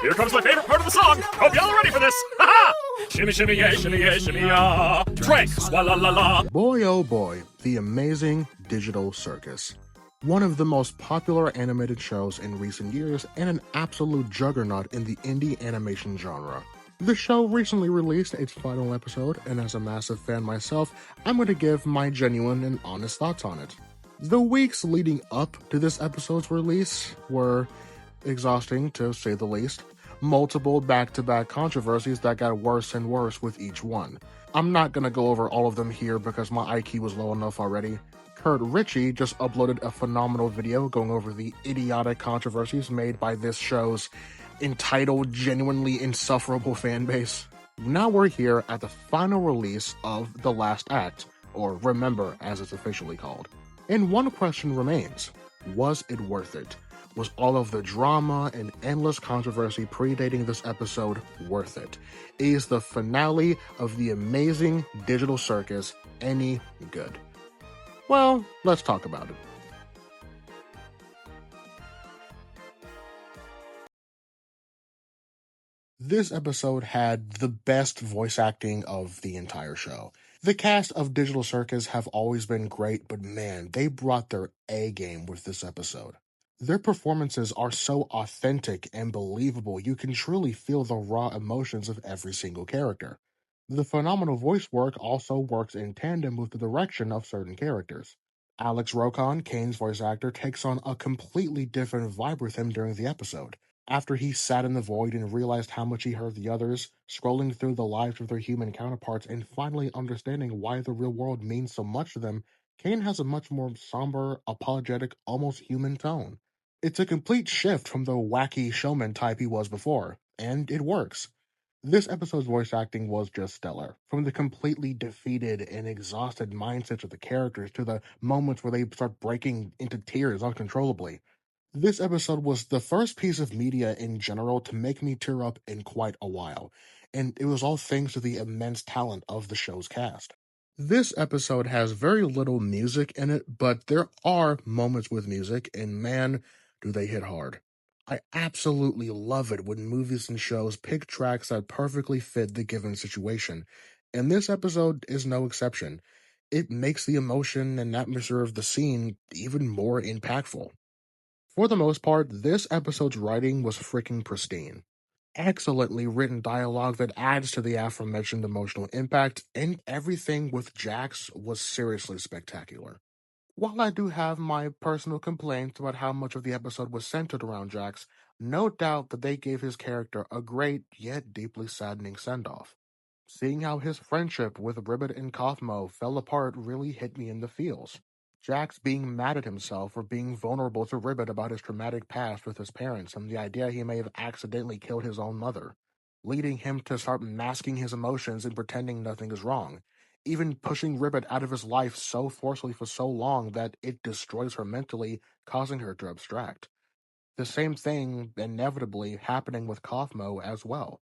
Here comes my favorite part of the song. Hope y'all are ready for this. Ha-ha! Shimmy, shimmy, yeah, shimmy, yeah. Drink, swalla la la. Boy oh boy, the Amazing Digital Circus. One of the most popular animated shows in recent years and an absolute juggernaut in the indie animation genre. The show recently released its final episode, and as a massive fan myself, I'm going to give my genuine and honest thoughts on it. The weeks leading up to this episode's release were exhausting, to say the least. Multiple back-to-back controversies that got worse and worse with each one. I'm not gonna go over all of them here because my IQ was low enough already. Kurt Ritchie just uploaded a phenomenal video going over the idiotic controversies made by this show's entitled, genuinely insufferable fanbase. Now we're here at the final release of The Last Act, or Remember as it's officially called. And one question remains: was it worth it? Was all of the drama and endless controversy predating this episode worth it? Is the finale of the Amazing Digital Circus any good? Well, let's talk about it. This episode had the best voice acting of the entire show. The cast of Digital Circus have always been great, but man, they brought their A game with this episode. Their performances are so authentic and believable, you can truly feel the raw emotions of every single character. The phenomenal voice work also works in tandem with the direction of certain characters. Alex Rokon, Kane's voice actor, takes on a completely different vibe with him during the episode. After he sat in the void and realized how much he hurt the others, scrolling through the lives of their human counterparts and finally understanding why the real world means so much to them, Kane has a much more somber, apologetic, almost human tone. It's a complete shift from the wacky showman type he was before, and it works. This episode's voice acting was just stellar. From the completely defeated and exhausted mindsets of the characters to the moments where they start breaking into tears uncontrollably. This episode was the first piece of media in general to make me tear up in quite a while, and it was all thanks to the immense talent of the show's cast. This episode has very little music in it, but there are moments with music, and man, do they hit hard. I absolutely love it when movies and shows pick tracks that perfectly fit the given situation, and this episode is no exception. It makes the emotion and atmosphere of the scene even more impactful. For the most part, this episode's writing was freaking pristine. Excellently written dialogue that adds to the aforementioned emotional impact, and everything with Jax was seriously spectacular. While I do have my personal complaints about how much of the episode was centered around Jax, no doubt that they gave his character a great yet deeply saddening send-off. Seeing how his friendship with Ribbit and Kathmo fell apart really hit me in the feels. Jax being mad at himself for being vulnerable to Ribbit about his traumatic past with his parents and the idea he may have accidentally killed his own mother, leading him to start masking his emotions and pretending nothing is wrong, even pushing Ribbit out of his life so forcefully for so long that it destroys her mentally, causing her to abstract. The same thing inevitably happening with Kathmo as well.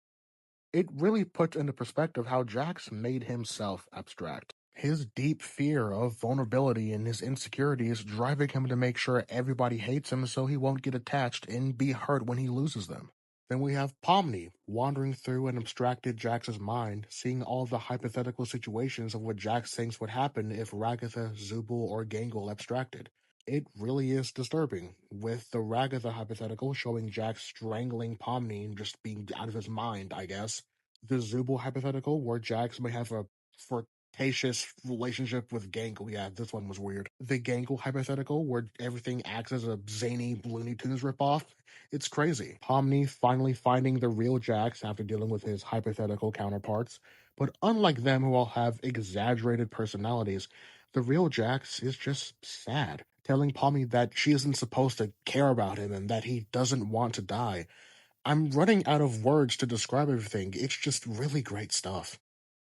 It really puts into perspective how Jax made himself abstract. His deep fear of vulnerability and his insecurities driving him to make sure everybody hates him so he won't get attached and be hurt when he loses them. Then we have Pomni wandering through an abstracted Jax's mind, seeing all the hypothetical situations of what Jax thinks would happen if Ragatha, Zubul, or Gangle abstracted. It really is disturbing, with the Ragatha hypothetical showing Jax strangling Pomni and just being out of his mind, I guess. The Zubul hypothetical, where Jax may have a flirtatious relationship with Gangle. Yeah, this one was weird. The Gangle hypothetical, where everything acts as a zany Looney Tunes ripoff. It's crazy. Pomni finally finding the real Jax after dealing with his hypothetical counterparts. But unlike them, who all have exaggerated personalities, the real Jax is just sad, telling Pomni that she isn't supposed to care about him and that he doesn't want to die. I'm running out of words to describe everything. It's just really great stuff.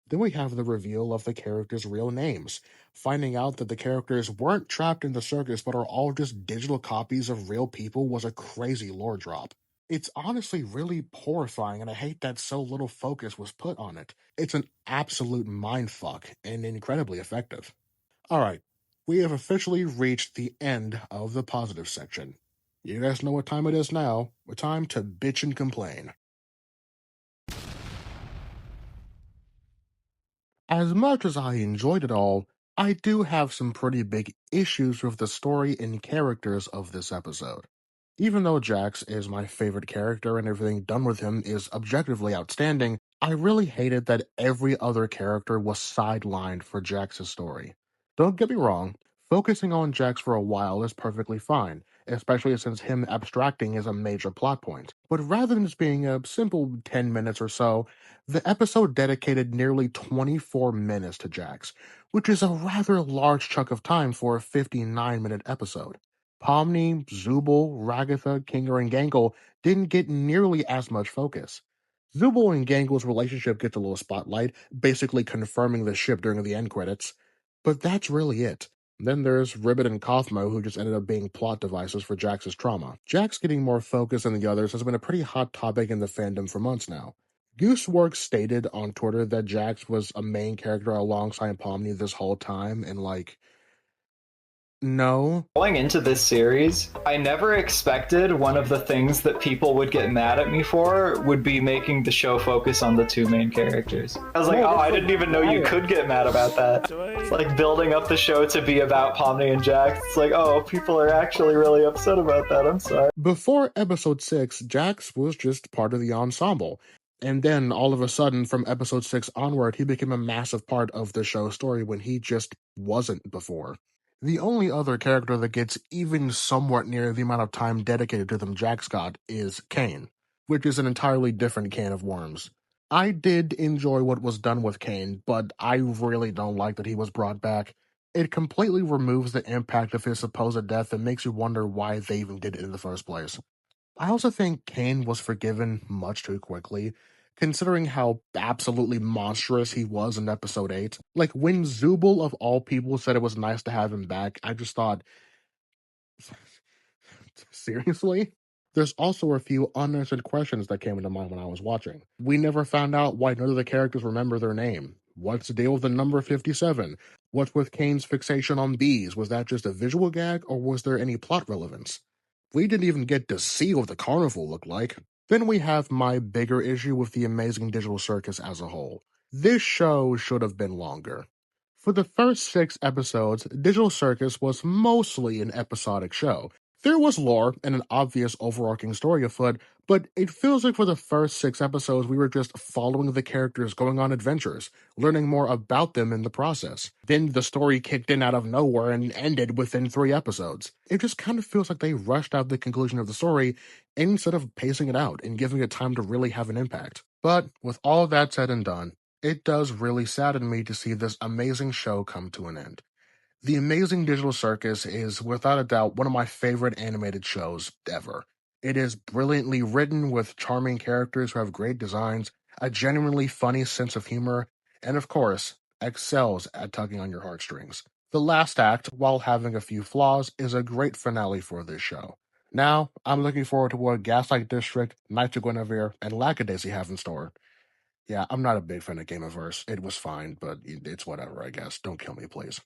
Then we have the reveal of the characters' real names. Finding out that the characters weren't trapped in the circus but are all just digital copies of real people was a crazy lore drop. It's honestly really horrifying, and I hate that so little focus was put on it. It's an absolute mindfuck and incredibly effective. Alright, we have officially reached the end of the positive section. You guys know what time it is now. Time to bitch and complain. As much as I enjoyed it all, I do have some pretty big issues with the story and characters of this episode. Even though Jax is my favorite character and everything done with him is objectively outstanding, I really hated that every other character was sidelined for Jax's story. Don't get me wrong, focusing on Jax for a while is perfectly fine, especially since him abstracting is a major plot point. But rather than just being a simple 10 minutes or so, the episode dedicated nearly 24 minutes to Jax, which is a rather large chunk of time for a 59-minute episode. Pomni, Zubul, Ragatha, Kinger, and Gangle didn't get nearly as much focus. Zubul and Gangle's relationship gets a little spotlight, basically confirming the ship during the end credits. But that's really it. Then there's Ribbit and Kothmo, who just ended up being plot devices for Jax's trauma. Jax getting more focus than the others has been a pretty hot topic in the fandom for months now. Gooseworx stated on Twitter that Jax was a main character alongside Pomni this whole time, and no. Going into this series, I never expected one of the things that people would get mad at me for would be making the show focus on the two main characters. I was like, oh, I didn't even know you could get mad about that. It's like building up the show to be about Pomni and Jax. It's like, oh, people are actually really upset about that. I'm sorry. Before episode 6, Jax was just part of the ensemble. And then, all of a sudden, from episode 6 onward, he became a massive part of the show's story when he just wasn't before. The only other character that gets even somewhat near the amount of time dedicated to them Jax got is Kane, which is an entirely different can of worms. I did enjoy what was done with Kane, but I really don't like that he was brought back. It completely removes the impact of his supposed death and makes you wonder why they even did it in the first place. I also think Kane was forgiven much too quickly, considering how absolutely monstrous he was in episode 8. Like, when Zubul of all people said it was nice to have him back, I just thought, seriously? There's also a few unanswered questions that came into mind when I was watching. We never found out why none of the characters remember their name. What's the deal with the number 57? What's with Kane's fixation on bees? Was that just a visual gag, or was there any plot relevance? We didn't even get to see what the carnival looked like. Then we have my bigger issue with the Amazing Digital Circus as a whole. This show should have been longer. For the first 6 episodes, Digital Circus was mostly an episodic show. There was lore and an obvious overarching story afoot, but it feels like for the first 6 episodes we were just following the characters going on adventures, learning more about them in the process. Then the story kicked in out of nowhere and ended within 3 episodes. It just kind of feels like they rushed out the conclusion of the story instead of pacing it out and giving it time to really have an impact. But with all of that said and done, it does really sadden me to see this amazing show come to an end. The Amazing Digital Circus is, without a doubt, one of my favorite animated shows ever. It is brilliantly written with charming characters who have great designs, a genuinely funny sense of humor, and of course, excels at tugging on your heartstrings. The last act, while having a few flaws, is a great finale for this show. Now, I'm looking forward to what Gaslight District, Knights of Guinevere, and Lackadaisy have in store. Yeah, I'm not a big fan of Gameverse. It was fine, but it's whatever, I guess. Don't kill me, please.